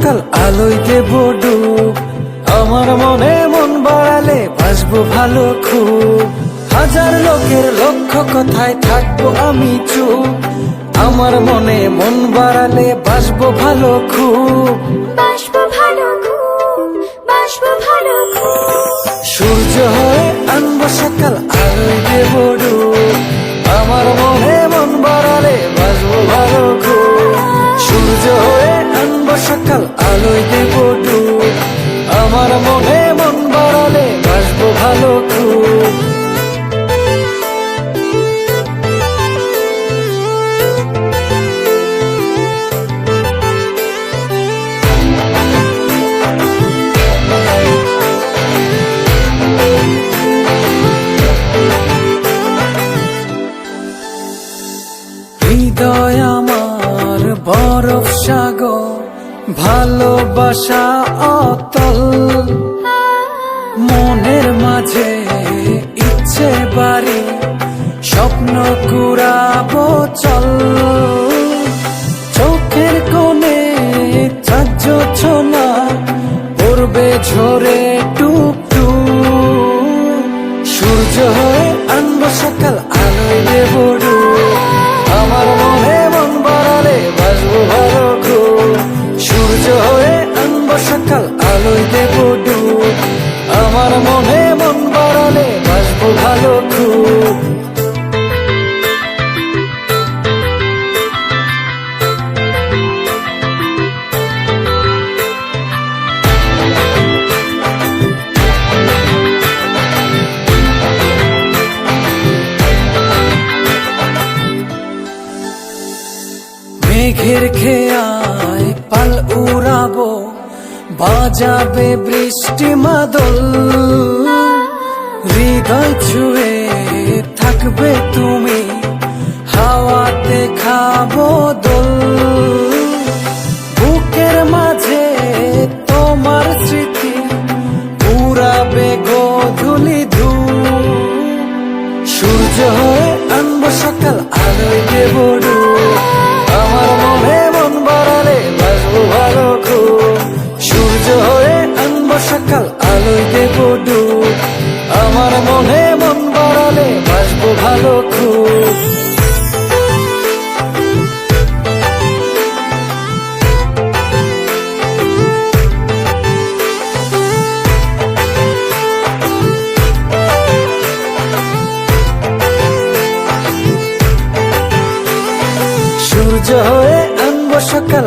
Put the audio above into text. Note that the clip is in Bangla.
সকাল আলোয় দেব ডুব, আমার মনে মন বাড়ালে বাসবো ভালো খুব। হাজার লোকের লক্ষ কথায় থাকবো আমি চুপ, আমার মনে মন বাড়ালে বাসবো ভালো খুব। বাসবো ভালো খুব, বাসবো ভালো খুব। সূর্য হয়ে আনবো সকাল আলোয় দেব ডুব, আমার মনে মন বাড়ালে বাসবো ভালো খুব। সূর্য হয়ে আনবো সকাল আলোয় দেব ডুব, আমার মনে মন বাড়ালে বাসবো ভালো খুব। হৃদয় আমার বরফ সাগর, ভালোবাসা অতল, মনের মাঝে ইচ্ছে বাড়ি, স্বপ্ন কুড়াবো চল। চোখের কোণে চাঁদ জোছনা পড়বে ঝরে টুপ টুপ। সূর্য হয়ে আনবো সকাল আলোয় দেব ডুব, আমার মনে মন বাড়ালে বাসবো ভালো খুব। সূর্য হয়ে আনবো সকাল আলোয় দেব ডুব, আমার মনে মন বাড়ালে বাসবো ভালো খুব। মেঘের খেয়ায় পাল উড়াবো, বাজাবে বৃষ্টি মাদল। হৃদয় ছুঁয়ে থাকবে তুমি, হাওয়াতে খাবো দোল। বুকের মাঝে তোমার স্মৃতি পুরাবে গোধূলি ধূপ। সূর্য হয়ে আনবো সকাল আলোয় দেব ডুব, আমার মনে মন বাড়ালে বাসবো ভালো খুব। সূর্য হয়ে আনবো সকাল আলোয় দেব ডুব, আমার মনে মন বাড়ালে বাসবো ভালো খুব। সূর্য হয়ে আনবো সকাল